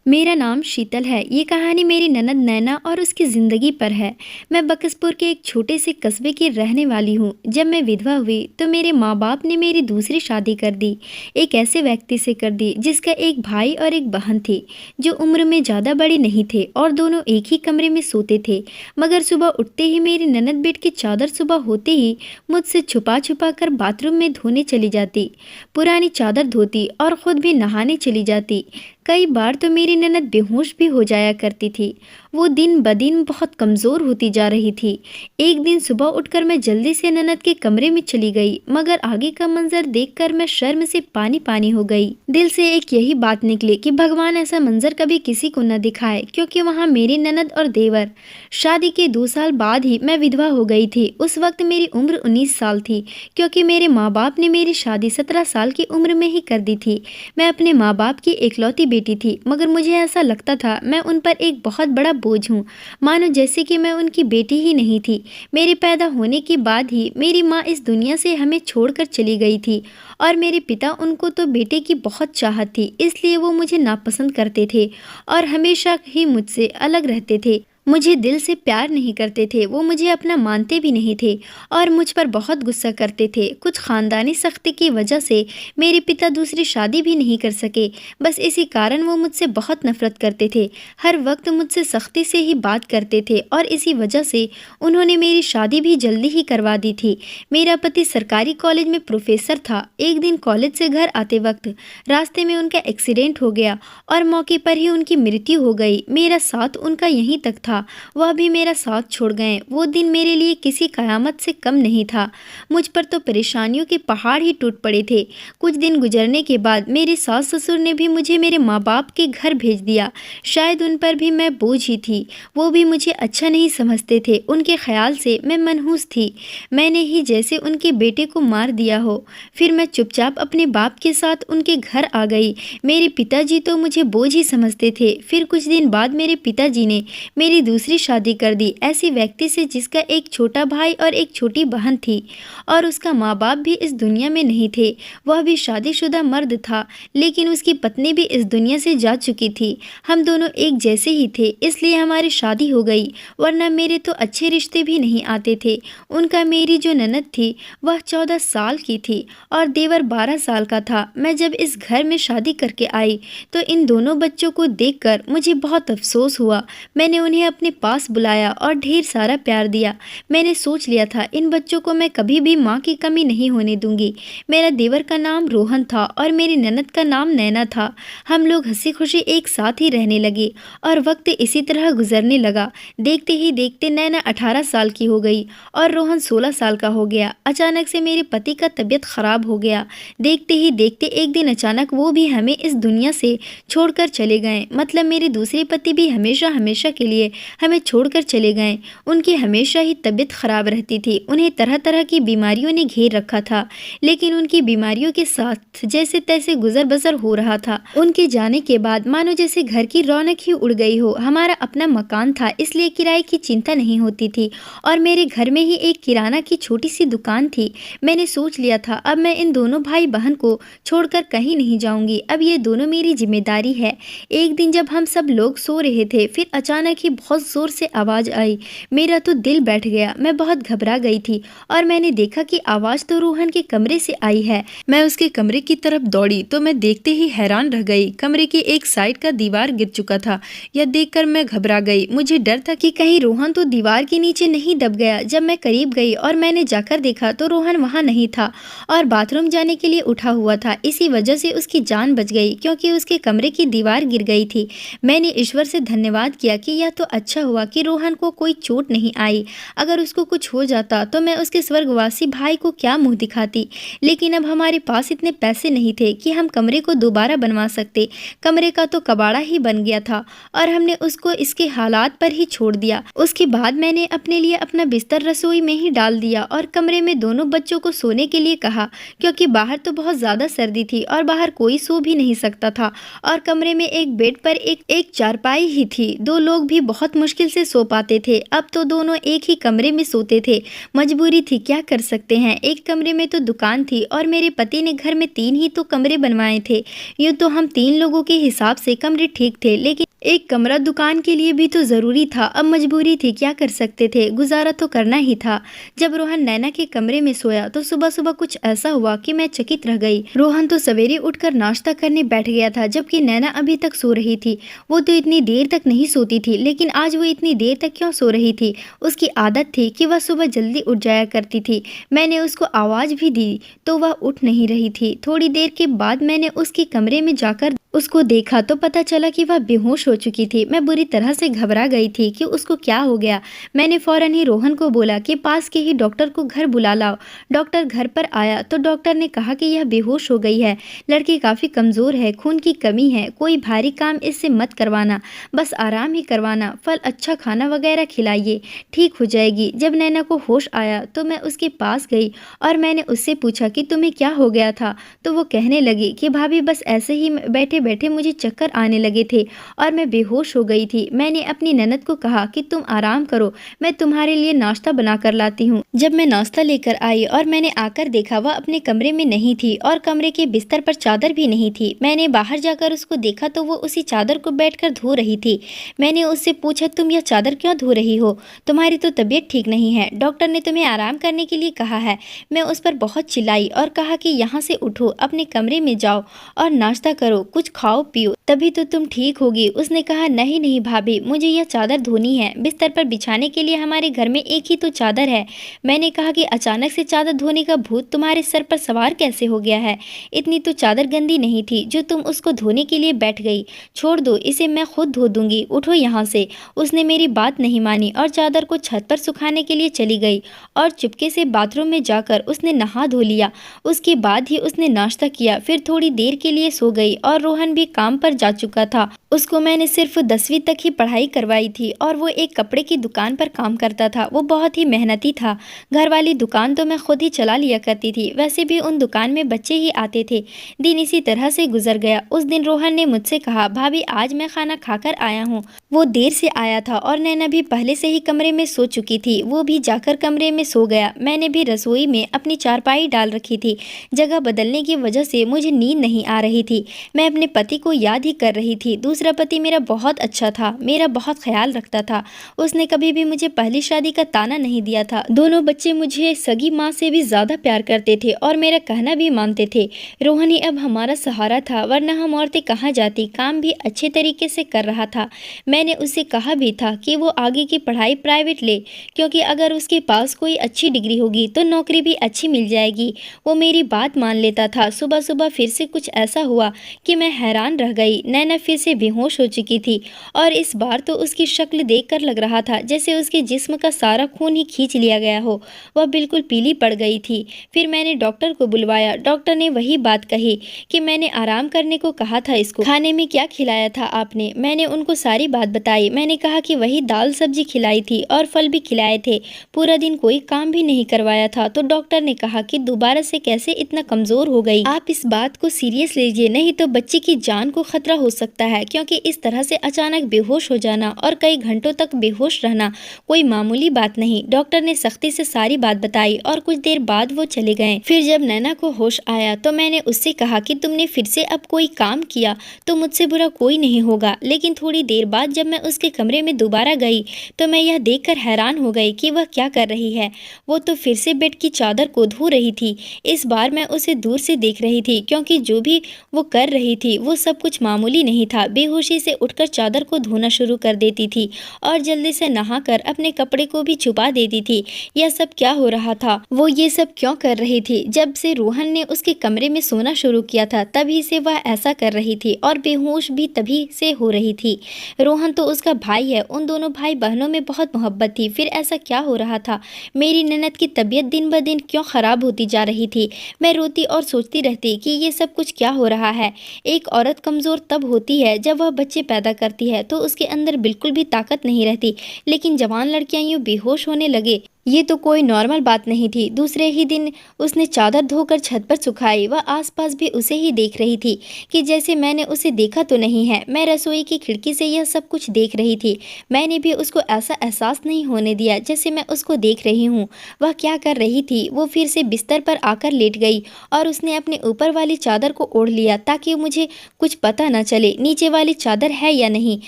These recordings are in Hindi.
मेरा नाम शीतल है। ये कहानी मेरी ननद नैना और उसकी ज़िंदगी पर है। मैं बकसपुर के एक छोटे से कस्बे की रहने वाली हूँ। जब मैं विधवा हुई तो मेरे माँ बाप ने मेरी दूसरी शादी कर दी। एक ऐसे व्यक्ति से कर दी जिसका एक भाई और एक बहन थी, जो उम्र में ज़्यादा बड़े नहीं थे और दोनों एक ही कमरे में सोते थे। मगर सुबह उठते ही मेरी ननद बेड की चादर सुबह होते ही मुझसे छुपा छुपा कर बाथरूम में धोने चली जाती, पुरानी चादर धोती और खुद भी नहाने चली जाती। कई बार तो मेरी ननद बेहोश भी हो जाया करती थी। वो दिन ब दिन बहुत कमज़ोर होती जा रही थी। एक दिन सुबह उठकर मैं जल्दी से ननद के कमरे में चली गई, मगर आगे का मंजर देखकर मैं शर्म से पानी पानी हो गई। दिल से एक यही बात निकली कि भगवान ऐसा मंजर कभी किसी को न दिखाए, क्योंकि वहाँ मेरी ननद और देवर। शादी के 2 साल बाद ही मैं विधवा हो गई थी। उस वक्त मेरी उम्र 19 साल थी, क्योंकि मेरे माँ बाप ने मेरी शादी 17 साल की उम्र में ही कर दी थी। मैं अपने माँ बाप की एकलौती बेटी थी, मगर मुझे ऐसा लगता था मैं उन पर एक बहुत बड़ा बोझ हूँ, मानो जैसे कि मैं उनकी बेटी ही नहीं थी। मेरे पैदा होने के बाद ही मेरी माँ इस दुनिया से हमें छोड़कर चली गई थी, और मेरे पिता, उनको तो बेटे की बहुत चाहत थी, इसलिए वो मुझे नापसंद करते थे और हमेशा ही मुझसे अलग रहते थे। मुझे दिल से प्यार नहीं करते थे, वो मुझे अपना मानते भी नहीं थे और मुझ पर बहुत गुस्सा करते थे। कुछ ख़ानदानी सख्ती की वजह से मेरे पिता दूसरी शादी भी नहीं कर सके। बस इसी कारण वो मुझसे बहुत नफरत करते थे, हर वक्त मुझसे सख्ती से ही बात करते थे, और इसी वजह से उन्होंने मेरी शादी भी जल्दी ही करवा दी थी। मेरा पति सरकारी कॉलेज में प्रोफेसर था। एक दिन कॉलेज से घर आते वक्त रास्ते में उनका एक्सीडेंट हो गया और मौके पर ही उनकी मृत्यु हो गई। मेरा साथ उनका यहीं तक था, वह भी मेरा साथ छोड़ गए। वो दिन मेरे लिए किसी कयामत से कम नहीं था। मुझ पर तो परेशानियों के पहाड़ ही टूट पड़े थे। कुछ दिन गुजरने के बाद मेरे सास ससुर ने भी मुझे मेरे माँ बाप के घर भेज दिया। शायद उन पर भी मैं बोझ ही थी। वो भी मुझे अच्छा नहीं समझते थे। उनके ख्याल से मैं मनहूस थी। मैंने ही जैसे उनके बेटे को मार दिया हो। फिर मैं चुपचाप अपने बाप के साथ उनके घर आ गई। मेरे पिताजी तो मुझे बोझ ही समझते थे। फिर कुछ दिन बाद मेरे पिताजी ने मेरी दूसरी शादी कर दी, ऐसे व्यक्ति से जिसका एक छोटा भाई और एक छोटी बहन थी, और उसका माँ बाप भी इस दुनिया में नहीं थे। वह भी शादीशुदा मर्द था, लेकिन उसकी पत्नी भी इस दुनिया से जा चुकी थी। हम दोनों एक जैसे ही थे, इसलिए हमारी शादी हो गई, वरना मेरे तो अच्छे रिश्ते भी नहीं आते थे। उनका मेरी जो ननद थी वह 14 साल की थी और देवर 12 साल का था। मैं जब इस घर में शादी करके आई तो इन दोनों बच्चों को देखकर मुझे बहुत अफसोस हुआ। मैंने उन्हें अपने पास बुलाया और ढेर सारा प्यार दिया। मैंने सोच लिया था इन बच्चों को मैं कभी भी माँ की कमी नहीं होने दूंगी। मेरा देवर का नाम रोहन था और मेरी ननद का नाम नैना था। हम लोग हंसी खुशी एक साथ ही रहने लगे और वक्त इसी तरह गुजरने लगा। देखते ही देखते नैना 18 साल की हो गई और रोहन 16 साल का हो गया। अचानक से मेरे पति का तबीयत खराब हो गया। देखते ही देखते एक दिन अचानक वो भी हमें इस दुनिया से छोड़कर चले गए। मतलब मेरे दूसरे पति भी हमेशा हमेशा के लिए हमें छोड़कर चले गए। उनकी हमेशा ही तबीयत खराब रहती थी। उन्हें तरह तरह की बीमारियों ने घेर रखा था, लेकिन उनकी बीमारियों के साथ जैसे तैसे गुजर बसर हो रहा था। उनके जाने के बाद मानो जैसे घर की रौनक ही उड़ गई हो। हमारा अपना मकान था, इसलिए किराए की चिंता नहीं होती थी, और मेरे घर में ही एक किराना की छोटी सी दुकान थी। मैंने सोच लिया था अब मैं इन दोनों भाई बहन को छोड़कर कहीं नहीं जाऊंगी। अब ये दोनों मेरी जिम्मेदारी है। एक दिन जब हम सब लोग सो रहे थे, फिर अचानक ही बहुत जोर से आवाज आई। मेरा तो दिल बैठ गया। मैं बहुत घबरा गई थी और मैंने देखा कि आवाज तो रोहन के कमरे से आई है। मैं उसके कमरे की तरफ दौड़ी तो मैं देखते ही हैरान रह गई। कमरे की एक साइड का दीवार गिर चुका था। यह देखकर मैं घबरा गई। मुझे डर था कि कहीं रोहन तो दीवार के नीचे नहीं दब गया। जब मैं करीब गई और मैंने जाकर देखा तो रोहन वहां नहीं था और बाथरूम जाने के लिए उठा हुआ था। इसी वजह से उसकी जान बच गई, क्योंकि उसके कमरे की दीवार गिर गई थी। मैंने ईश्वर से धन्यवाद किया कि यह तो अच्छा हुआ कि रोहन को कोई चोट नहीं आई। अगर उसको कुछ हो जाता तो मैं उसके स्वर्गवासी भाई को क्या मुंह दिखाती। लेकिन अब हमारे पास इतने पैसे नहीं थे कि हम कमरे को दोबारा बनवा सकते। कमरे का तो कबाड़ा ही बन गया था और हमने उसको इसके हालात पर ही छोड़ दिया। उसके बाद मैंने अपने लिए अपना बिस्तर रसोई में ही डाल दिया और कमरे में दोनों बच्चों को सोने के लिए कहा, क्योंकि बाहर तो बहुत ज़्यादा सर्दी थी और बाहर कोई सो भी नहीं सकता था, और कमरे में एक बेड पर एक चारपाई ही थी। दो लोग भी बहुत बहुत मुश्किल से सो पाते थे। अब तो दोनों एक ही कमरे में सोते थे। मजबूरी थी, क्या कर सकते हैं। एक कमरे में तो दुकान थी और मेरे पति ने घर में 3 ही तो कमरे बनवाए थे। यूँ तो हम 3 लोगों के हिसाब से कमरे ठीक थे, लेकिन एक कमरा दुकान के लिए भी तो ज़रूरी था। अब मजबूरी थी, क्या कर सकते थे, गुजारा तो करना ही था। जब रोहन नैना के कमरे में सोया तो सुबह सुबह कुछ ऐसा हुआ कि मैं चकित रह गई। रोहन तो सवेरे उठकर नाश्ता करने बैठ गया था, जबकि नैना अभी तक सो रही थी। वो तो इतनी देर तक नहीं सोती थी, लेकिन आज वो इतनी देर तक क्यों सो रही थी। उसकी आदत थी कि वह सुबह जल्दी उठ जाया करती थी। मैंने उसको आवाज़ भी दी तो वह उठ नहीं रही थी। थोड़ी देर के बाद मैंने उसके कमरे में जाकर उसको देखा तो पता चला कि वह बेहोश हो चुकी थी। मैं बुरी तरह से घबरा गई थी कि उसको क्या हो गया। मैंने फौरन ही रोहन को बोला कि पास के ही डॉक्टर को घर बुला लाओ। डॉक्टर घर पर आया तो डॉक्टर ने कहा कि यह बेहोश हो गई है। लड़की काफ़ी कमज़ोर है, खून की कमी है, कोई भारी काम इससे मत करवाना, बस आराम ही करवाना, फल अच्छा खाना वगैरह खिलाइए, ठीक हो जाएगी। जब नैना को होश आया तो मैं उसके पास गई और मैंने उससे पूछा कि तुम्हें क्या हो गया था। तो वो कहने लगी कि भाभी बस ऐसे ही बैठे बैठे मुझे चक्कर आने लगे थे और मैं बेहोश हो गई थी। मैंने अपनी ननद को कहा कि तुम आराम करो, मैं तुम्हारे लिए नाश्ता बना कर लाती हूँ। जब मैं नाश्ता लेकर आई और मैंने आकर देखा वह अपने कमरे में नहीं थी और कमरे के बिस्तर पर चादर भी नहीं थी। मैंने बाहर जाकर उसको देखा तो वो उसी चादर को बैठकर धो रही थी। मैंने उससे पूछा, तुम यह चादर क्यों धो रही हो, तुम्हारी तो तबीयत ठीक नहीं है, डॉक्टर ने तुम्हें आराम करने के लिए कहा है। मैं उस पर बहुत चिल्लाई और कहा कि यहाँ से उठो, अपने कमरे में जाओ और नाश्ता करो, कुछ खाओ पियो, तभी तो तुम ठीक होगी। उसने कहा, नहीं नहीं भाभी, मुझे यह चादर धोनी है, बिस्तर पर बिछाने के लिए हमारे घर में एक ही तो चादर है। मैंने कहा कि अचानक से चादर धोने का भूत तुम्हारे सर पर सवार कैसे हो गया है। इतनी तो चादर गंदी नहीं थी जो तुम उसको धोने के लिए बैठ गई। छोड़ दो इसे, मैं खुद धो दूंगी, उठो यहाँ से। उसने मेरी बात नहीं मानी और चादर को छत पर सुखाने के लिए चली गई और चुपके से बाथरूम में जाकर उसने नहा धो लिया। उसके बाद ही उसने नाश्ता किया, फिर थोड़ी देर के लिए सो गई और रोहन भी काम पर जा चुका था। उसको मैंने सिर्फ 10वीं तक ही पढ़ाई करवाई थी और वो एक कपड़े की दुकान पर काम करता था। वो बहुत ही मेहनती था। घर वाली दुकान तो मैं खुद ही चला लिया करती थी, वैसे भी उन दुकान में बच्चे ही आते थे। दिन इसी तरह से गुजर गया। उस दिन रोहन ने मुझसे कहा, भाभी आज मैं खाना खाकर आया हूँ। वो देर से आया था और नैना भी पहले से ही कमरे में सो चुकी थी। वो भी जाकर कमरे में सो गया। मैंने भी रसोई में अपनी चारपाई डाल रखी थी। जगह बदलने की वजह से मुझे नींद नहीं आ रही थी। मैं अपने पति को याद ही कर रही थी। दूसरा पति मेरा बहुत अच्छा था, मेरा बहुत ख्याल रखता था। उसने कभी भी मुझे पहली शादी का ताना नहीं दिया था। दोनों बच्चे मुझे सगी माँ से भी ज़्यादा प्यार करते थे और मेरा कहना भी मानते थे। रोहन ही अब हमारा सहारा था, वरना हम औरतें कहाँ जाती। काम भी अच्छे तरीके से कर रहा था। मैंने उससे कहा भी था कि वो आगे की पढ़ाई प्राइवेट ले, क्योंकि अगर उसके पास कोई अच्छी डिग्री होगी तो नौकरी भी अच्छी मिल जाएगी। वो मेरी बात मान लेता था। सुबह सुबह फिर से कुछ ऐसा हुआ कि मैं हैरान रह गई। नैना फिर से बेहोश हो चुकी थी और इस बार तो उसकी शक्ल देखकर लग रहा था जैसे उसके जिस्म का सारा खून ही खींच लिया गया हो। वह बिल्कुल पीली पड़ गई थी। फिर मैंने डॉक्टर को बुलवाया। डॉक्टर ने वही बात कही कि मैंने आराम करने को कहा था इसको। खाने में क्या खिलाया था आपने? मैंने उनको सारी बात बताई। मैंने कहा कि वही दाल सब्जी खिलाई थी और फल भी खिलाए थे। पूरा दिन कोई काम भी नहीं करवाया था। तो डॉक्टर ने कहा कि दोबारा से कैसे इतना कमजोर हो गई। आप इस बात को सीरियस लीजिए, नहीं तो बच्ची की जान को खतरा हो सकता है, क्योंकि इस तरह से अचानक बेहोश हो जाना और कई घंटों तक बेहोश रहना कोई मामूली बात नहीं। डॉक्टर ने सख्ती से सारी बात बताई और कुछ देर बाद वो चले गए। फिर जब नैना को होश आया तो मैंने उससे कहा कि तुमने फिर से अब कोई काम किया तो मुझसे बुरा कोई नहीं होगा। लेकिन थोड़ी देर बाद जब मैं उसके कमरे में दोबारा गई तो मैं यह देखकर हैरान हो गई कि वह क्या कर रही है। वो तो फिर से बेड की चादर को धो रही थी। इस बार मैं उसे दूर से देख रही थी, क्योंकि जो भी वो कर रही थी वो सब कुछ मामूली नहीं था। बेहोशी से उठकर चादर को धोना शुरू कर देती थी और जल्दी से नहाकर अपने कपड़े को भी छुपा देती थी। यह सब क्या हो रहा था? वो ये सब क्यों कर रही थी? जब से रोहन ने उसके कमरे में सोना शुरू किया था तभी से वह ऐसा कर रही थी और बेहोश भी तभी से हो रही थी। रोहन तो उसका भाई है, उन दोनों भाई बहनों में बहुत मोहब्बत थी। फिर ऐसा क्या हो रहा था? मेरी ननद की तबीयत दिन ब दिन क्यों खराब होती जा रही थी? मैं रोती और सोचती रहती कि ये सब कुछ क्या हो रहा है। एक औरत कमज़ोर तब होती है जब वह बच्चे पैदा करती है तो उसके अंदर बिल्कुल भी ताकत नहीं रहती, लेकिन जवान लड़कियां यूँ बेहोश होने लगे ये तो कोई नॉर्मल बात नहीं थी। दूसरे ही दिन उसने चादर धोकर छत पर सुखाई। वह आसपास भी उसे ही देख रही थी कि जैसे मैंने उसे देखा तो नहीं है। मैं रसोई की खिड़की से यह सब कुछ देख रही थी। मैंने भी उसको ऐसा एहसास नहीं होने दिया जैसे मैं उसको देख रही हूँ। वह क्या कर रही थी? वो फिर से बिस्तर पर आकर लेट गई और उसने अपने ऊपर वाली चादर को ओढ़ लिया ताकि मुझे कुछ पता न चले नीचे वाली चादर है या नहीं।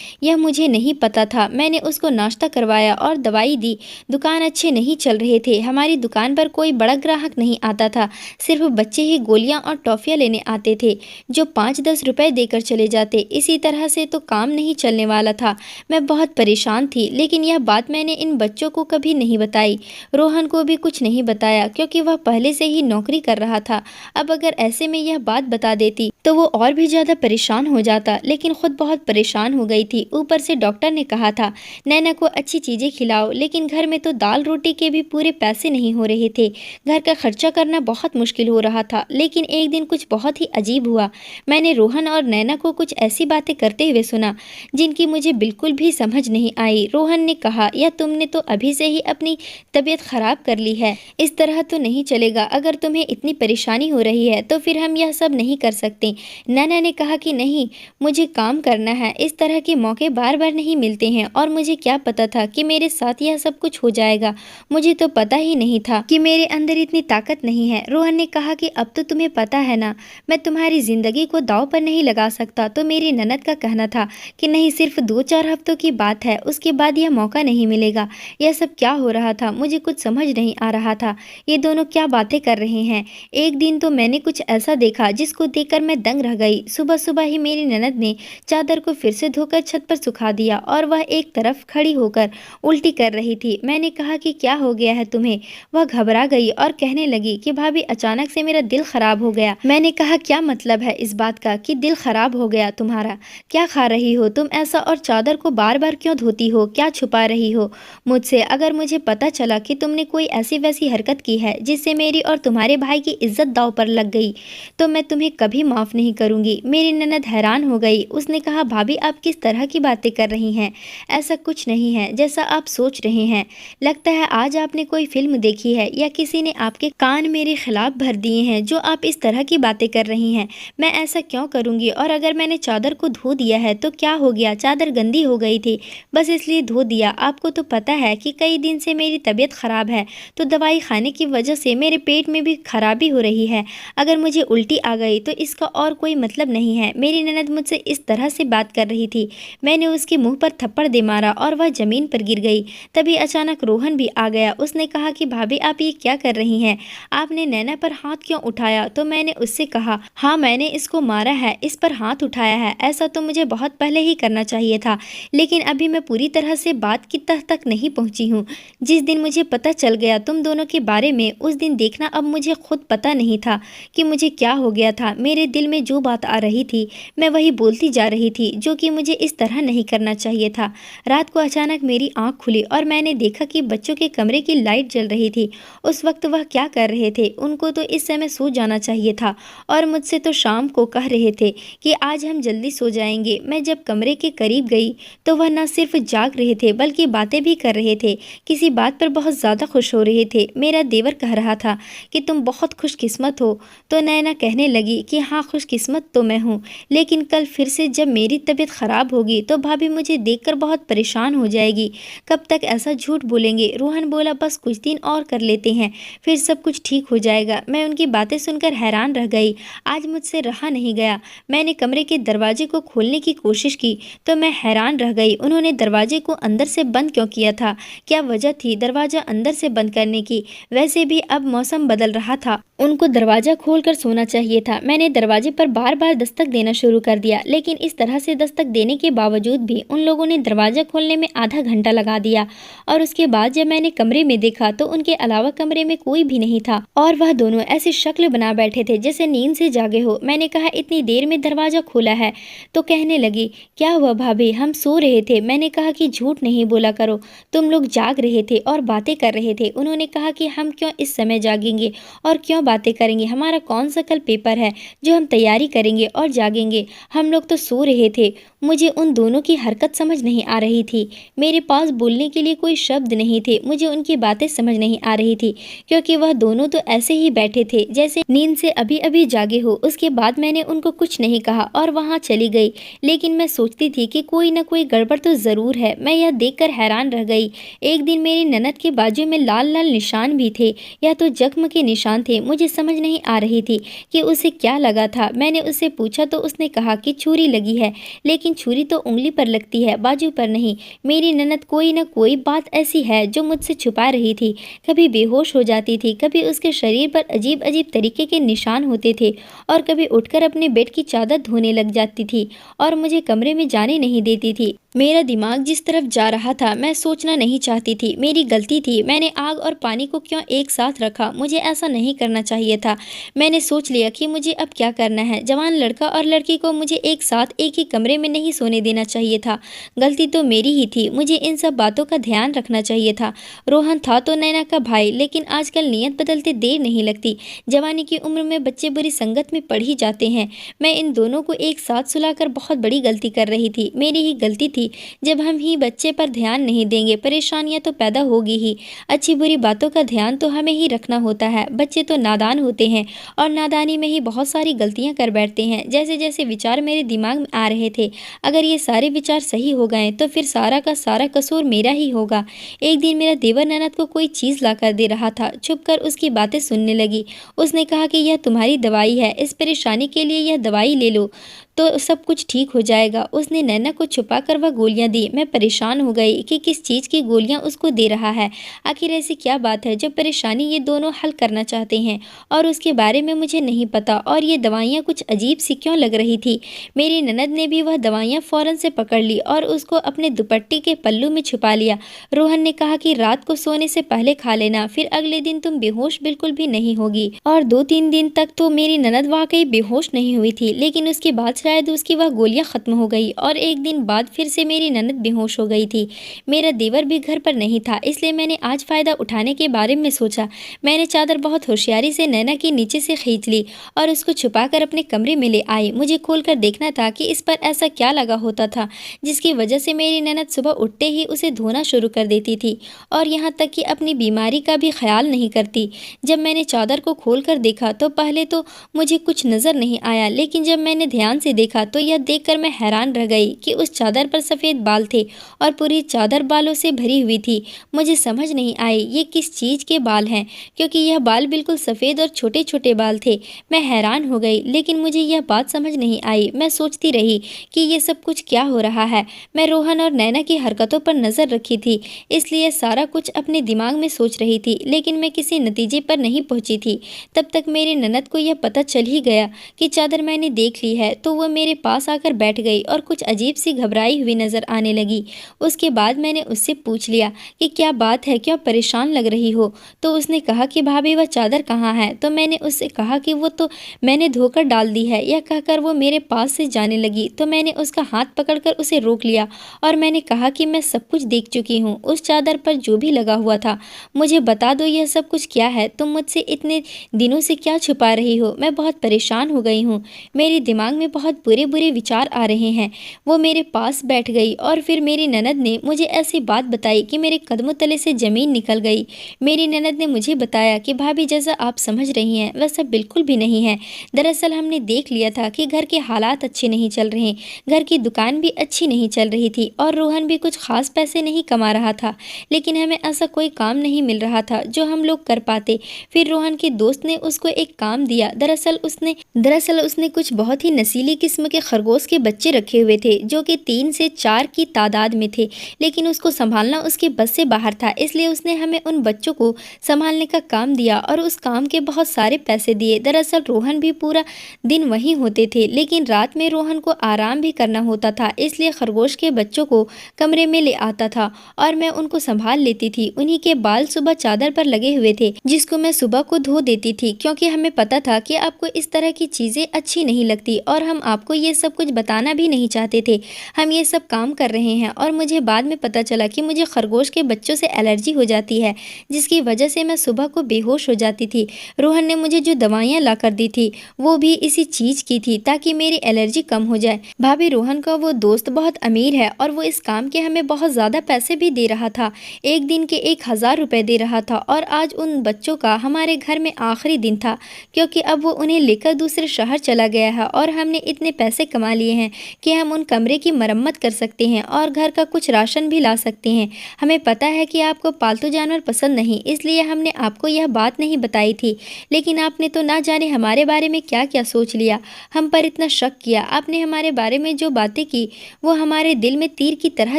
यह मुझे नहीं पता था। मैंने उसको नाश्ता करवाया और दवाई दी। दुकान अच्छे नहीं चल रहे थे। हमारी दुकान पर कोई बड़ा ग्राहक नहीं आता था। सिर्फ बच्चे ही गोलियां और टॉफियां लेने आते थे जो 5-10 रुपए देकर चले जाते। इसी तरह से तो काम नहीं चलने वाला था। मैं बहुत परेशान थी, लेकिन यह बात मैंने इन बच्चों को कभी नहीं बताई। रोहन को भी कुछ नहीं बताया क्योंकि वह पहले से ही नौकरी कर रहा था। अब अगर ऐसे में यह बात बता देती तो वो और भी ज़्यादा परेशान हो जाता, लेकिन खुद बहुत परेशान हो गई थी। ऊपर से डॉक्टर ने कहा था नैना को अच्छी चीज़ें खिलाओ, लेकिन घर में तो दाल रोटी के भी पूरे पैसे नहीं हो रहे थे। घर का खर्चा करना बहुत मुश्किल हो रहा था। लेकिन एक दिन कुछ बहुत ही अजीब हुआ। मैंने रोहन और नैना को कुछ ऐसी बातें करते हुए सुना जिनकी मुझे बिल्कुल भी समझ नहीं आई। रोहन ने कहा, यह तुमने तो अभी से ही अपनी तबीयत खराब कर ली है। इस तरह तो नहीं चलेगा। अगर तुम्हें इतनी परेशानी हो रही है तो फिर हम यह सब नहीं कर सकते। नैना ने कहा कि नहीं, मुझे काम करना है। इस तरह के मौके बार बार नहीं मिलते हैं और मुझे क्या पता था कि मेरे साथ यह सब कुछ हो जाएगा। मुझे तो पता ही नहीं था कि मेरे अंदर इतनी ताकत नहीं है। रोहन ने कहा कि अब तो तुम्हें पता है ना, मैं तुम्हारी जिंदगी को दांव पर नहीं लगा सकता। तो मेरी ननद का कहना था कि नहीं, सिर्फ 2-4 हफ्तों की बात है, उसके बाद यह मौका नहीं मिलेगा। यह सब क्या हो रहा था? मुझे कुछ समझ नहीं आ रहा था। ये दोनों क्या बातें कर रहे हैं? एक दिन तो मैंने कुछ ऐसा देखा जिसको देखकर मैं दंग रह गई। सुबह सुबह ही मेरी ननद ने चादर को फिर से धोकर छत पर सुखा दिया और वह एक तरफ खड़ी होकर उल्टी कर रही थी। मैंने कहा कि क्या हो गया है तुम्हें? वह घबरा गई और कहने लगी कि भाभी, अचानक से मेरा दिल खराब हो गया। मैंने कहा, क्या मतलब है इस बात का कि दिल खराब हो गया तुम्हारा? क्या खा रही हो तुम ऐसा, और चादर को बार बार क्यों धोती हो? क्या छुपा रही हो मुझसे? अगर मुझे पता चला कि तुमने कोई ऐसी वैसी हरकत की है जिससे मेरी और तुम्हारे भाई की इज्जत दांव पर लग गई तो मैं तुम्हें कभी माफ़ नहीं करूंगी। मेरी ननद हैरान हो गई। उसने कहा, भाभी आप किस तरह की बातें कर रही हैं? ऐसा कुछ नहीं है जैसा आप सोच रहे हैं। लगता है आज आपने कोई फिल्म देखी है या किसी ने आपके कान मेरे खिलाफ भर दिए हैं जो आप इस तरह की बातें कर रही हैं। मैं ऐसा क्यों करूंगी? और अगर मैंने चादर को धो दिया है तो क्या हो गया? चादर गंदी हो गई थी, बस इसलिए धो दिया। आपको तो पता है कि कई दिन से मेरी तबीयत खराब है, तो दवाई खाने की वजह से मेरे पेट में भी खराबी हो रही है। अगर मुझे उल्टी आ गई तो इसका और कोई मतलब नहीं है। मेरी ननद मुझसे इस तरह से बात कर रही थी। मैंने उसके मुंह पर थप्पड़ दे मारा और वह जमीन पर गिर गई। तभी अचानक रोहन भी आ गया। उसने कहा कि भाभी आप ये क्या कर रही हैं? आपने नैना पर हाथ क्यों उठाया? तो मैंने उससे कहा, हाँ मैंने इसको मारा है, इस पर हाथ उठाया है। ऐसा तो मुझे बहुत पहले ही करना चाहिए था, लेकिन अभी मैं पूरी तरह से बात की तह तक नहीं पहुंची हूँ। जिस दिन मुझे पता चल गया तुम दोनों के बारे में, उस दिन देखना अब मुझे खुद पता नहीं था कि मुझे क्या हो गया था। मेरे दिल में जो बात आ रही थी मैं वही बोलती जा रही थी, जो कि मुझे इस तरह नहीं करना चाहिए था। रात को अचानक मेरी आंख खुली और मैंने देखा कि बच्चों के कमरे की लाइट जल रही थी। उस वक्त वह क्या कर रहे थे? उनको तो इस समय सो जाना चाहिए था और मुझसे तो शाम को कह रहे थे कि आज हम जल्दी सो जाएंगे। मैं जब कमरे के करीब गई तो वह न सिर्फ जाग रहे थे बल्कि बातें भी कर रहे थे। किसी बात पर बहुत ज़्यादा खुश हो रहे थे। मेरा देवर कह रहा था कि तुम बहुत खुशकिस्मत हो। तो नैना कहने लगी कि हाँ, खुशकिस्मत तो मैं हूँ, लेकिन कल फिर से जब मेरी तबीयत ख़राब होगी तो भाभी मुझे देखकर बहुत परेशान हो जाएगी। कब तक ऐसा झूठ बोलेंगे? रोहन बोला, बस कुछ दिन और कर लेते हैं, फिर सब कुछ ठीक हो जाएगा। मैं उनकी बातें सुनकर हैरान रह गई। आज मुझसे रहा नहीं गया। मैंने कमरे के दरवाजे को खोलने की कोशिश की तो मैं हैरान रह गई। उन्होंने दरवाजे को अंदर से बंद क्यों किया था? क्या वजह थी दरवाज़ा अंदर से बंद करने की? वैसे भी अब मौसम बदल रहा था, उनको दरवाज़ा खोलकर सोना चाहिए था। मैंने दरवाजे पर बार बार दस्तक देना शुरू कर दिया, लेकिन इस तरह से दस्तक देने के बावजूद भी उन लोगों ने दरवाज़ा खोलने में आधा घंटा लगा दिया। और उसके बाद जब मैंने कमरे में देखा तो उनके अलावा कमरे में कोई भी नहीं था और वह दोनों ऐसी शक्ल बना बैठे थे जैसे नींद से जागे हो। मैंने कहा, इतनी देर में दरवाज़ा खोला है? तो कहने लगी, क्या हुआ भाभी, हम सो रहे थे। मैंने कहा कि झूठ नहीं बोला करो, तुम लोग जाग रहे थे और बातें कर रहे थे। उन्होंने कहा कि हम क्यों इस समय जागेंगे और क्यों बातें करेंगे? हमारा कौन सा कल पेपर है जो हम तैयारी करेंगे और जागेंगे? हम लोग तो सो रहे थे। मुझे उन दोनों की हरकत समझ नहीं आ रही थी। मेरे पास बोलने के लिए कोई शब्द नहीं थे। मुझे उनकी बातें समझ नहीं आ रही थी, क्योंकि वह दोनों तो ऐसे ही बैठे थे जैसे नींद से अभी अभी जागे हो। उसके बाद मैंने उनको कुछ नहीं कहा और वहाँ चली गई। लेकिन मैं सोचती थी कि कोई न कोई गड़बड़ तो ज़रूर है। मैं यह देखकर हैरान रह गई। एक दिन मेरी ननद के बाजू में लाल लाल निशान भी थे, या तो जख्म के निशान थे। मुझे समझ नहीं आ रही थी कि उसे क्या लगा था। मैंने उससे पूछा तो उसने कहा कि छुरी लगी है, लेकिन छुरी तो उंगली पर लगती है, बाजू पर नहीं। मेरी ननद कोई न कोई बात ऐसी है जो मुझसे छुपा रही थी। कभी बेहोश हो जाती थी, कभी उसके शरीर पर अजीब अजीब तरीके के निशान होते थे, और कभी उठकर अपने बेड की चादर धोने लग जाती थी और मुझे कमरे में जाने नहीं देती थी। मेरा दिमाग जिस तरफ जा रहा था मैं सोचना नहीं चाहती थी। मेरी गलती थी। मैंने आग और पानी को क्यों एक साथ रखा? मुझे ऐसा नहीं करना चाहिए था। मैंने सोच लिया कि मुझे अब क्या करना है। जवान लड़का और लड़की को मुझे एक साथ एक ही कमरे में नहीं सोने देना चाहिए था। गलती तो मेरी ही थी। मुझे इन सब बातों का ध्यान रखना चाहिए था। रोहन था तो नैना का भाई, लेकिन आजकल नियत बदलते देर नहीं लगती। जवानी की उम्र में बच्चे बुरी संगत में पड़ ही जाते हैं। मैं इन दोनों को एक साथ सुलाकर बहुत बड़ी गलती कर रही थी। मेरी ही गलती थी। जब हम ही बच्चे पर ध्यान नहीं देंगे, परेशानियां तो पैदा होगी ही। अच्छी बुरी बातों का ध्यान तो हमें ही रखना होता है। बच्चे तो नादान होते हैं और नादानी में ही बहुत सारी गलतियां कर बैठते हैं। जैसे जैसे विचार मेरे दिमाग में आ रहे थे, अगर ये सारे विचार सही हो गए तो फिर सारा का सारा कसूर मेरा ही होगा। एक दिन मेरा देवर ननद को कोई चीज़ ला कर दे रहा था। छुपकर उसकी बातें सुनने लगी। उसने कहा कि यह तुम्हारी दवाई है, इस परेशानी के लिए यह दवाई ले लो तो सब कुछ ठीक हो जाएगा। उसने नैना को छुपाकर वह गोलियां दी। मैं परेशान हो गई कि किस चीज़ की गोलियां उसको दे रहा है। आखिर ऐसी क्या बात है जो परेशानी ये दोनों हल करना चाहते हैं और उसके बारे में मुझे नहीं पता। और ये दवाइयाँ कुछ अजीब सी क्यों लग रही थी। मेरी ननद ने भी वह दवाइयाँ फ़ौरन से पकड़ ली और उसको अपने दुपट्टे के पल्लू में छुपा लिया। रोहन ने कहा कि रात को सोने से पहले खा लेना, फिर अगले दिन तुम बेहोश बिल्कुल भी नहीं होगी। और 2-3 दिन तक तो मेरी ननद वाकई बेहोश नहीं हुई थी, लेकिन उसके बाद शायद उसकी वह गोलियां खत्म हो गई और एक दिन बाद फिर से मेरी ननद बेहोश हो गई थी। मेरा देवर भी घर पर नहीं था, इसलिए मैंने आज फ़ायदा उठाने के बारे में सोचा। मैंने चादर बहुत होशियारी से नैना के नीचे से खींच ली और उसको छुपाकर अपने कमरे में ले आई। मुझे खोलकर देखना था कि इस पर ऐसा क्या लगा होता था जिसकी वजह से मेरी ननद सुबह उठते ही उसे धोना शुरू कर देती थी और यहाँ तक कि अपनी बीमारी का भी ख्याल नहीं करती। जब मैंने चादर को खोलकर देखा तो पहले तो मुझे कुछ नज़र नहीं आया, लेकिन जब मैंने ध्यान से देखा तो यह देखकर मैं हैरान रह गई कि उस चादर पर सफ़ेद बाल थे और पूरी चादर बालों से भरी हुई थी। मुझे समझ नहीं आई ये किस चीज़ के बाल हैं, क्योंकि यह बाल बिल्कुल सफ़ेद और छोटे छोटे बाल थे। मैं हैरान हो गई, लेकिन मुझे यह बात समझ नहीं आई। मैं सोचती रही कि ये सब कुछ क्या हो रहा है। मैं रोहन और नैना की हरकतों पर नज़र रखी थी, इसलिए सारा कुछ अपने दिमाग में सोच रही थी, लेकिन मैं किसी नतीजे पर नहीं पहुंची थी। तब तक मेरी ननद को यह पता चल ही गया कि चादर मैंने देख ली है, तो वह मेरे पास आकर बैठ गई और कुछ अजीब सी घबराई हुई नज़र आने लगी। उसके बाद मैंने उससे पूछ लिया कि क्या बात है, क्यों परेशान लग रही हो? तो उसने कहा कि भाभी वह चादर कहाँ है? तो मैंने उससे कहा कि वो तो मैंने धोकर डाल दी है। यह कहकर वो मेरे पास से जाने लगी, तो मैंने उसका हाथ पकड़कर उसे रोक लिया और मैंने कहा कि मैं सब कुछ देख चुकी हूँ, उस चादर पर जो भी लगा हुआ था। मुझे बता दो यह सब कुछ क्या है? तुम मुझसे इतने दिनों से क्या छुपा रही हो? मैं बहुत परेशान हो गई हूँ। मेरे दिमाग में बहुत बुरे बुरे विचार आ रहे हैं। वो मेरे पास बैठ गई और फिर मेरी ननद ने मुझे ऐसी बात बताई कि मेरे कदमों तले से ज़मीन निकल गई। मेरी ननद ने मुझे बताया कि भाभी जैसा आप समझ रही हैं वैसा बिल्कुल भी नहीं है। दरअसल हमने देख लिया था कि घर के हालात अच्छे नहीं चल रहे, घर की दुकान भी अच्छी नहीं चल रही थी और रोहन भी कुछ खास पैसे नहीं कमा रहा था, लेकिन हमें ऐसा कोई काम नहीं मिल रहा था जो हम लोग कर पाते। फिर रोहन के दोस्त ने उसको एक काम दिया। दरअसल उसने कुछ बहुत ही नसीली किस्म के खरगोश के बच्चे रखे हुए थे जो कि 3 से 4 की तादाद में थे, लेकिन उसको संभालना उसके बस से बाहर था, इसलिए उसने हमें उन बच्चों को संभालने का काम दिया और उस काम के बहुत सारे पैसे दिए। दरअसल रोहन भी पूरा दिन वहीं होते थे, लेकिन रात में रोहन को आराम भी करना होता था, इसलिए खरगोश के बच्चों को कमरे में ले आता था और मैं उनको संभाल लेती थी। उन्हीं के बाल सुबह चादर पर लगे हुए थे, जिसको मैं सुबह को धो देती थी, क्योंकि हमें पता था कि आपको इस तरह की चीज़ें अच्छी नहीं लगती और हम आपको ये सब कुछ बताना भी नहीं चाहते थे। हम ये सब काम कर रहे हैं और मुझे बाद में पता चला कि मुझे खरगोश के बच्चों से एलर्जी हो जाती है, जिसकी वजह से मैं सुबह को बेहोश हो जाती थी। रोहन ने मुझे जो दवाइयाँ ला कर दी थी वो भी इसी चीज़ की थी ताकि मेरी एलर्जी कम हो जाए। भाभी, रोहन का वो दोस्त बहुत अमीर है और वो इस काम के हमें बहुत ज़्यादा पैसे भी दे रहा था। एक दिन के 1000 रुपये दे रहा था और आज उन बच्चों का हमारे घर में आखिरी दिन था, क्योंकि अब वो उन्हें लेकर दूसरे शहर चला गया है और हमने इतने पैसे कमा लिए हैं कि हम उन कमरे की मरम्मत कर सकते हैं और घर का कुछ राशन भी ला सकते हैं। हमें पता है कि आपको पालतू जानवर पसंद नहीं, इसलिए हमने आपको यह बात नहीं बताई थी, लेकिन आपने तो ना जाने हमारे बारे में क्या क्या सोच लिया, हम पर इतना शक किया। आपने हमारे बारे में जो बातें की वो हमारे दिल में तीर की तरह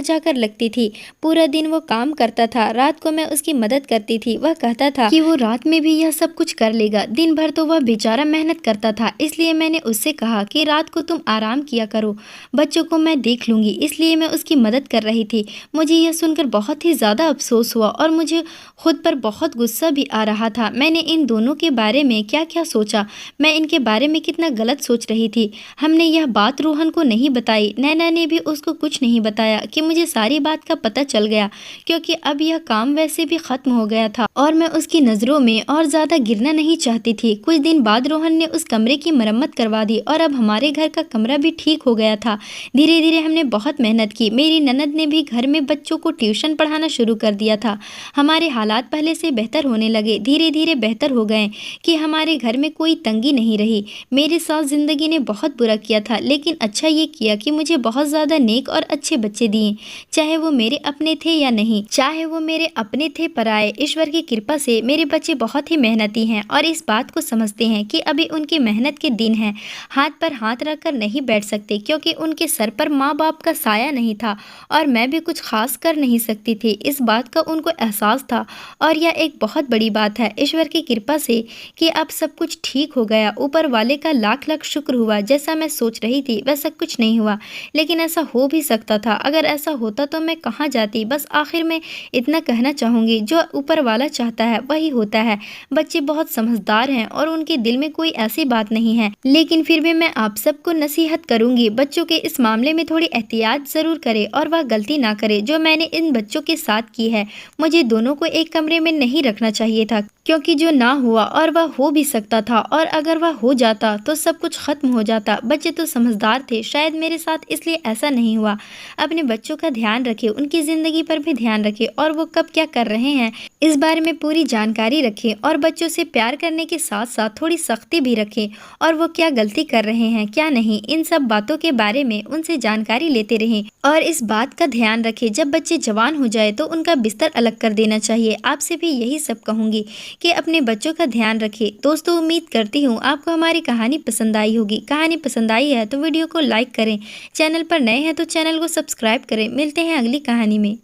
जाकर लगती थी। पूरा दिन वो काम करता था, रात को मैं उसकी मदद करती थी। वह कहता था कि वो रात में भी यह सब कुछ कर लेगा, दिन भर तो वह बेचारा मेहनत करता था। इसलिए मैंने उससे कहा कि रात को तुम आराम किया करो, बच्चों को मैं देख लूँगी, इसलिए मैं उसकी मदद कर रही थी। मुझे यह सुनकर बहुत ही ज़्यादा अफसोस हुआ और मुझे खुद पर बहुत गुस्सा भी आ रहा था। मैंने इन दोनों के बारे में क्या क्या सोचा, मैं इनके बारे में कितना गलत सोच रही थी। हमने यह बात रोहन को नहीं बताई, नैना ने भी उसको कुछ नहीं बताया कि मुझे सारी बात का पता चल गया, क्योंकि अब यह काम वैसे भी ख़त्म हो गया था और मैं उसकी नज़रों में और ज़्यादा गिरना नहीं चाहती थी। कुछ दिन बाद रोहन ने उस कमरे की मरम्मत करवा दी और अब हमारे घर का कमरा भी ठीक हो गया था। धीरे धीरे हमने बहुत मेहनत की। मेरी ननद ने भी घर में बच्चों को ट्यूशन पढ़ाना शुरू कर दिया था। हमारे हालात पहले से बेहतर होने लगे, धीरे धीरे बेहतर हो गए कि हमारे घर में कोई तंगी नहीं रही। मेरे साथ ज़िंदगी ने बहुत बुरा किया था, लेकिन अच्छा ये किया कि मुझे बहुत ज़्यादा नेक और अच्छे बच्चे दिए, चाहे वो मेरे अपने थे या नहीं, चाहे वो मेरे अपने थे पराए। ईश्वर की कृपा से मेरे बच्चे बहुत ही मेहनती हैं और इस बात को समझते हैं कि अभी उनकी मेहनत के दिन हैं। हाथ पर हाथ रखकर नहीं बैठ सकते, क्योंकि उनके सर पर माँ बाप का साया नहीं था और मैं भी कुछ खास कर नहीं सकती थी। इस बात का उनको एहसास था और यह एक बहुत बड़ी बात है ईश्वर की कृपा से कि अब सब कुछ ठीक हो गया। ऊपर वाले का लाख लाख शुक्र हुआ। जैसा मैं सोच रही थी वैसा कुछ नहीं हुआ, लेकिन ऐसा हो भी सकता था। अगर ऐसा होता तो मैं कहाँ जाती। बस आखिर में इतना कहना चाहूँगी, जो ऊपर वाला चाहता है वही होता है। बच्चे बहुत समझदार हैं और उनके दिल में कोई ऐसी बात नहीं है, लेकिन फिर भी मैं आप सबको नसीहत करूँगी, बच्चों के इस मामले में थोड़ी एहतियात ज़रूर करें और वह गलती ना करे जो मैंने इन बच्चों के साथ की है। मुझे दोनों को एक कमरे में नहीं रखना चाहिए था, क्योंकि जो ना हुआ और वह हो भी सकता था, और अगर वह हो जाता तो सब कुछ खत्म हो जाता। बच्चे तो समझदार थे, शायद मेरे साथ इसलिए ऐसा नहीं हुआ। अपने बच्चों का ध्यान रखें, उनकी ज़िंदगी पर भी ध्यान रखें और वो कब क्या कर रहे हैं इस बारे में पूरी जानकारी रखें, और बच्चों से प्यार करने के साथ साथ थोड़ी सख्ती भी रखें, और वो क्या गलती कर रहे हैं क्या नहीं, इन सब बातों के बारे में उनसे जानकारी लेते रहें। और इस बात का ध्यान रखें, जब बच्चे जवान हो जाए तो उनका बिस्तर अलग कर देना चाहिए। आपसे भी यही सब कहूँगी कि अपने बच्चों का ध्यान रखें। दोस्तों, उम्मीद करती हूँ आपको हमारी कहानी पसंद आई होगी। कहानी पसंद आई है तो वीडियो को लाइक करें, चैनल पर नए हैं तो चैनल को सब्सक्राइब करें। मिलते हैं अगली कहानी में।